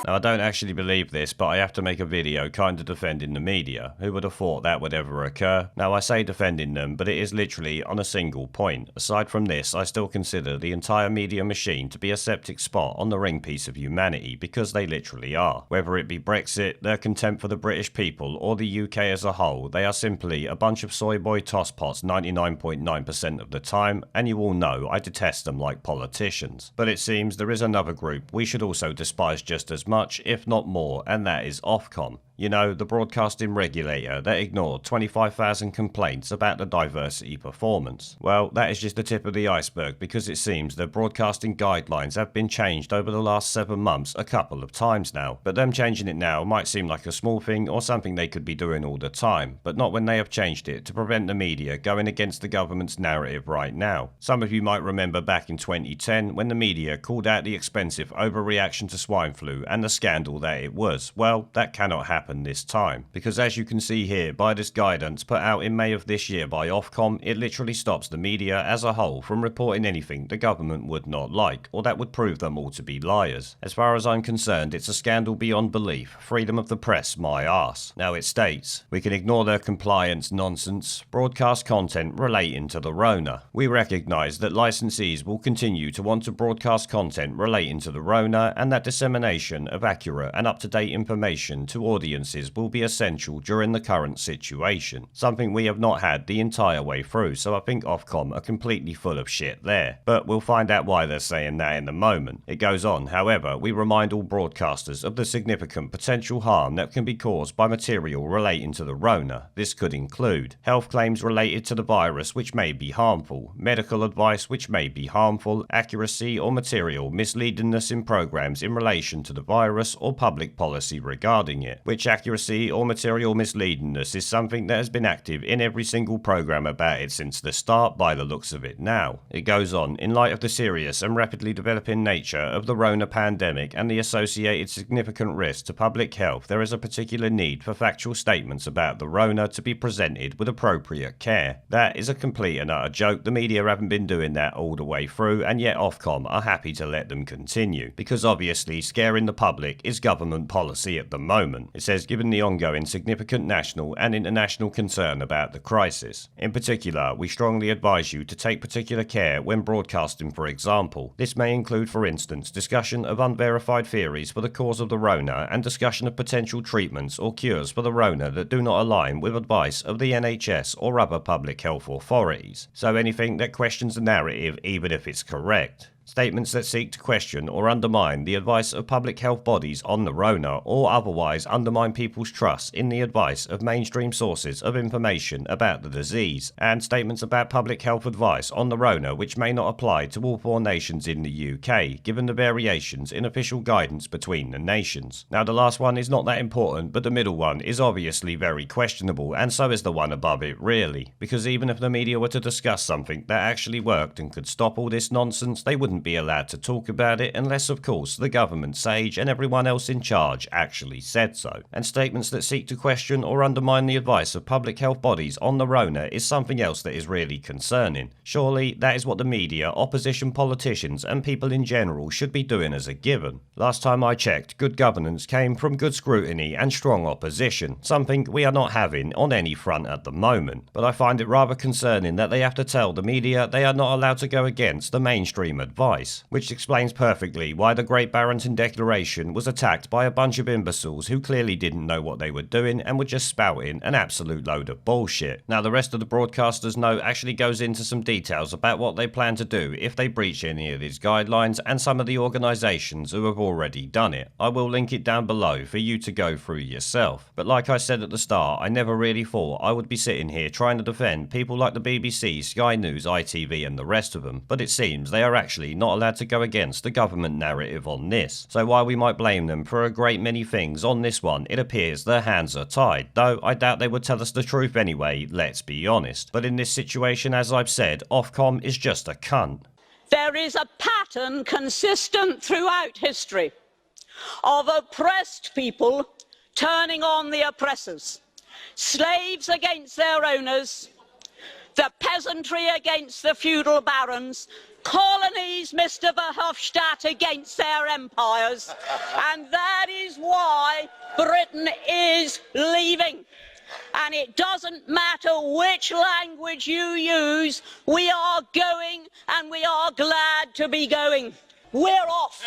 Now, I don't actually believe this, but I have to make a video kind of defending the media. Who would have thought that would ever occur? Now, I say defending them, but it is literally on a single point. Aside from this, I still consider the entire media machine to be a septic spot on the ring piece of humanity, because they literally are. Whether it be Brexit, their contempt for the British people, or the UK as a whole, they are simply a bunch of soy boy tosspots 99.9% of the time, and you all know I detest them like politicians. But it seems there is another group we should also despise just as much, if not more, and that is Ofcom. You know, the broadcasting regulator that ignored 25,000 complaints about the diversity performance. Well, that is just the tip of the iceberg, because it seems that broadcasting guidelines have been changed over the last 7 months a couple of times now. But them changing it now might seem like a small thing or something they could be doing all the time, but not when they have changed it to prevent the media going against the government's narrative right now. Some of you might remember back in 2010 when the media called out the expensive overreaction to swine flu and the scandal that it was. Well, that cannot happen this time, because as you can see here by this guidance put out in May of this year by Ofcom, it literally stops the media as a whole from reporting anything the government would not like, or that would prove them all to be liars. As far as I'm concerned, it's a scandal beyond belief. Freedom of the press, my arse. Now it states, we can ignore their compliance nonsense, broadcast content relating to the Rona. We recognise that licensees will continue to want to broadcast content relating to the Rona, and that dissemination of accurate and up-to-date information to audiences will be essential during the current situation, something we have not had the entire way through, so I think Ofcom are completely full of shit there. But we'll find out why they're saying that in a moment. It goes on, however, we remind all broadcasters of the significant potential harm that can be caused by material relating to the Rona. This could include health claims related to the virus which may be harmful, medical advice which may be harmful, accuracy or material misleadingness in programs in relation to the virus, or public policy regarding it, which accuracy or material misleadingness is something that has been active in every single program about it since the start by the looks of it now. It goes on, in light of the serious and rapidly developing nature of the Rona pandemic and the associated significant risks to public health, there is a particular need for factual statements about the Rona to be presented with appropriate care. That is a complete and utter joke. The media haven't been doing that all the way through, and yet Ofcom are happy to let them continue, because obviously scaring the public is government policy at the moment. It says, given the ongoing significant national and international concern about the crisis. In particular, we strongly advise you to take particular care when broadcasting, for example. This may include, for instance, discussion of unverified theories for the cause of the Rona and discussion of potential treatments or cures for the Rona that do not align with advice of the NHS or other public health authorities. So anything that questions the narrative, even if it's correct. Statements that seek to question or undermine the advice of public health bodies on the Rona, or otherwise undermine people's trust in the advice of mainstream sources of information about the disease, and statements about public health advice on the Rona which may not apply to all 4 nations in the UK, given the variations in official guidance between the nations. Now the last one is not that important, but the middle one is obviously very questionable, and so is the one above it really, because even if the media were to discuss something that actually worked and could stop all this nonsense, they wouldn't be allowed to talk about it unless, of course, the government sage and everyone else in charge actually said so. And statements that seek to question or undermine the advice of public health bodies on the Rona is something else that is really concerning. Surely that is what the media, opposition politicians and people in general should be doing as a given. Last time I checked, good governance came from good scrutiny and strong opposition, something we are not having on any front at the moment. But I find it rather concerning that they have to tell the media they are not allowed to go against the mainstream advice, which explains perfectly why the Great Barrington Declaration was attacked by a bunch of imbeciles who clearly didn't know what they were doing and were just spouting an absolute load of bullshit. Now the rest of the broadcaster's note actually goes into some details about what they plan to do if they breach any of these guidelines, and some of the organisations who have already done it. I will link it down below for you to go through yourself. But like I said at the start, I never really thought I would be sitting here trying to defend people like the BBC, Sky News, ITV and the rest of them, but it seems they are actually not allowed to go against the government narrative on this. So while we might blame them for a great many things, on this one it appears their hands are tied, though I doubt they would tell us the truth anyway, let's be honest. But in this situation, as I've said, Ofcom is just a cunt. There is a pattern consistent throughout history of oppressed people turning on the oppressors, slaves against their owners, the peasantry against the feudal barons, colonies, Mr. Verhofstadt, against their empires. And that is why Britain is leaving. And it doesn't matter which language you use, we are going, and we are glad to be going. We're off.